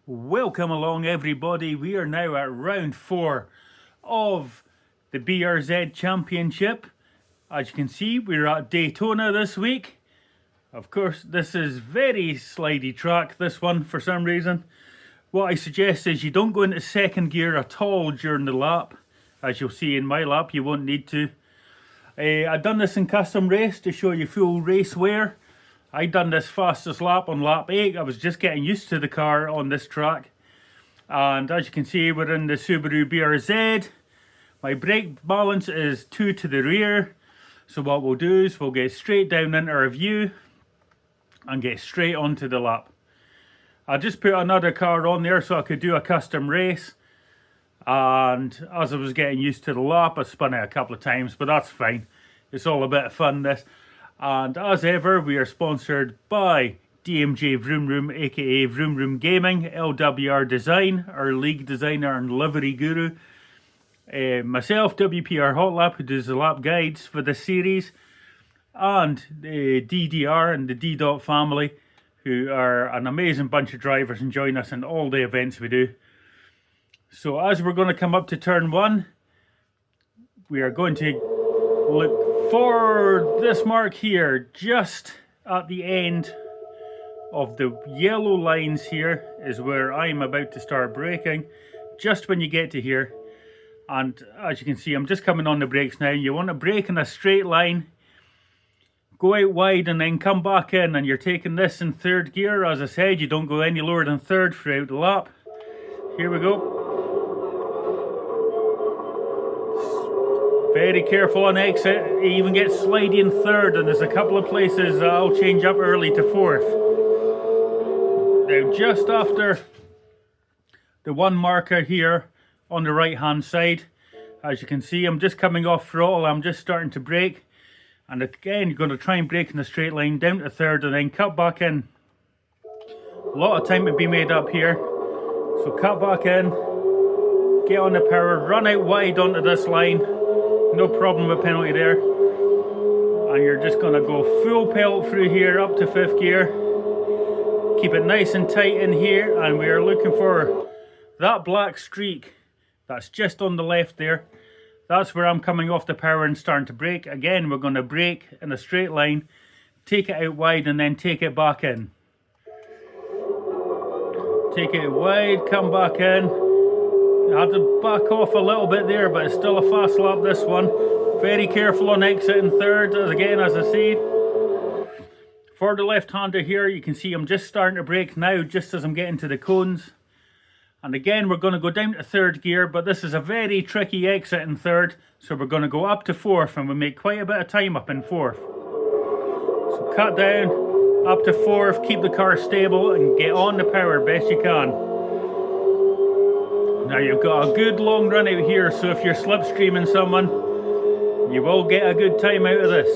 Welcome along everybody, we are now at round 4 of the BRZ Championship. As you can see, we're at Daytona this week. Of course, this is very slidey track, this one, for some reason. What I suggest is you don't go into second gear at all during the lap. As you'll see in my lap, you won't need to. I've done this in custom race to show you full race wear. I done this fastest lap on lap 8. I was just getting used to the car on this track. And as you can see, we're in the Subaru BRZ. My brake balance is 2 to the rear. So what we'll do is we'll get straight down into our view and get straight onto the lap. I just put another car on there so I could do a custom race. And as I was getting used to the lap, I spun it a couple of times, but that's fine. It's all a bit of fun, this. And as ever, we are sponsored by DMJ Vroom Room, aka Vroom Room Gaming, LWR Design, our league designer and livery guru. Myself, WPR Hotlap, who does the lap guides for this series. And DDR and the D-Dot family, who are an amazing bunch of drivers and join us in all the events we do. So as we're going to come up to turn 1, we are going to look for this mark here, just at the end of the yellow lines here is where I'm about to start braking, just when you get to here. And as you can see, I'm just coming on the brakes now. You want to brake in a straight line, go out wide and then come back in, and you're taking this in third gear. As I said, you don't go any lower than third throughout the lap. Here we go. Very careful on exit. It even gets slidey in third, and there's a couple of places I'll change up early to fourth. Now just after the one marker here on the right hand side, as you can see, I'm just coming off throttle. I'm just starting to brake, and again you're going to try and brake in a straight line down to third and then cut back in. A lot of time to be made up here, so cut back in, get on the power, run out wide onto this line. No problem with penalty there. And you're just going to go full pelt through here up to 5th gear. Keep it nice and tight in here, and we are looking for that black streak that's just on the left there. That's where I'm coming off the power and starting to brake. Again, we're going to brake in a straight line, take it out wide and then take it back in. Take it wide, come back in. I had to back off a little bit there, but it's still a fast lap, this one. Very careful on exit in third, again, as I said. For the left-hander here, you can see I'm just starting to brake now, just as I'm getting to the cones. And again, we're going to go down to third gear, but this is a very tricky exit in third, so we're going to go up to fourth, and we make quite a bit of time up in fourth. So cut down, up to fourth, keep the car stable, and get on the power best you can. Now you've got a good long run out here, so if you're slipstreaming someone, you will get a good time out of this.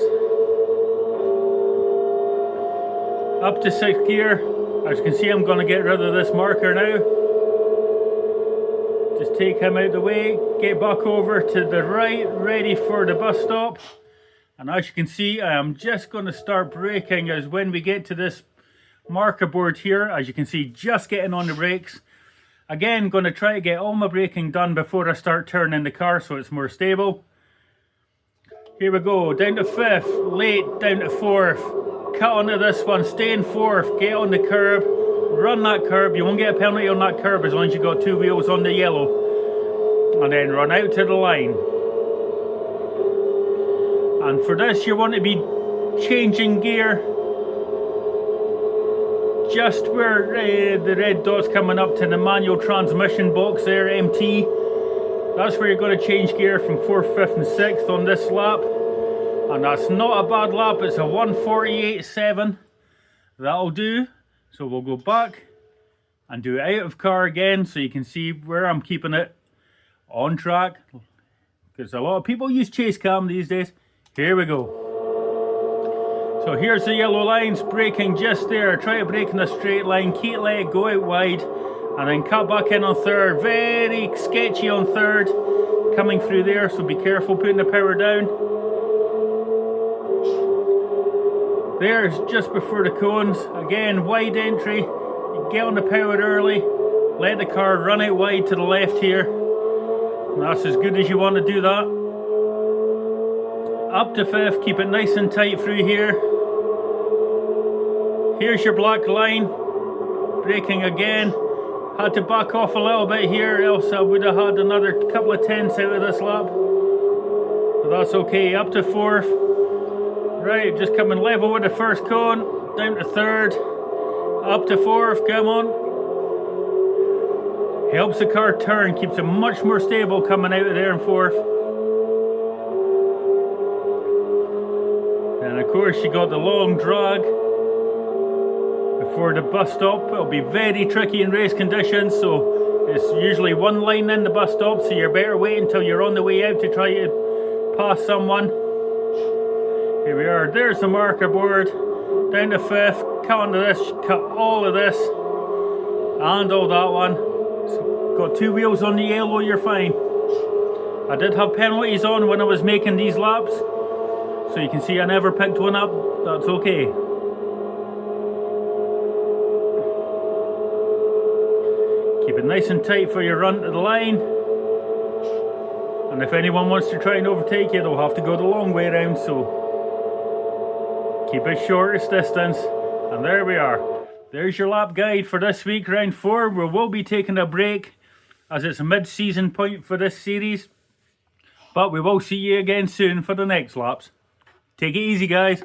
Up to 6th gear. As you can see, I'm going to get rid of this marker now. Just take him out of the way, get back over to the right, ready for the bus stop. And as you can see, I am just going to start braking as when we get to this marker board here. As you can see, just getting on the brakes. Again, going to try to get all my braking done before I start turning the car so it's more stable. Here we go, down to 5th, late, down to 4th. Cut onto this one, stay in 4th, get on the curb, run that curb. You won't get a penalty on that curb as long as you've got 2 wheels on the yellow. And then run out to the line. And for this, you want to be changing gear just where the red dot's coming up to the manual transmission box there, MT. That's where you're going to change gear from 4th, 5th and 6th on this lap. And that's not a bad lap, it's a 1:48.7. That'll do. So we'll go back and do it out of car again so you can see where I'm keeping it on track. Because a lot of people use chase cam these days. Here we go. So here's the yellow lines, braking just there. Try to brake in a straight line, keep leg, go out wide, and then cut back in on third. Very sketchy on third, coming through there, so be careful putting the power down. There's just before the cones. Again, wide entry, get on the power early, let the car run out wide to the left here. And that's as good as you want to do that. Up to fifth, keep it nice and tight through here. Here's your black line. Braking again. Had to back off a little bit here, else I would have had another couple of tenths out of this lap. But that's okay. Up to fourth. Right, just coming level with the first cone. Down to third. Up to fourth, come on. Helps the car turn, keeps it much more stable coming out of there in fourth. And of course you got the long drag before the bus stop. It'll be very tricky in race conditions, so it's usually one line in the bus stop, so you're better wait until you're on the way out to try to pass someone. Here we are, there's the marker board. Down to fifth, cut onto this, cut all of this, and all that one. So got two wheels on the yellow, you're fine. I did have penalties on when I was making these laps, so you can see I never picked one up, that's okay. Keep it nice and tight for your run to the line. And if anyone wants to try and overtake you, they'll have to go the long way around, so keep it shortest distance. And there we are. There's your lap guide for this week, round 4. We will be taking a break as it's a mid-season point for this series. But we will see you again soon for the next laps. Take it easy, guys.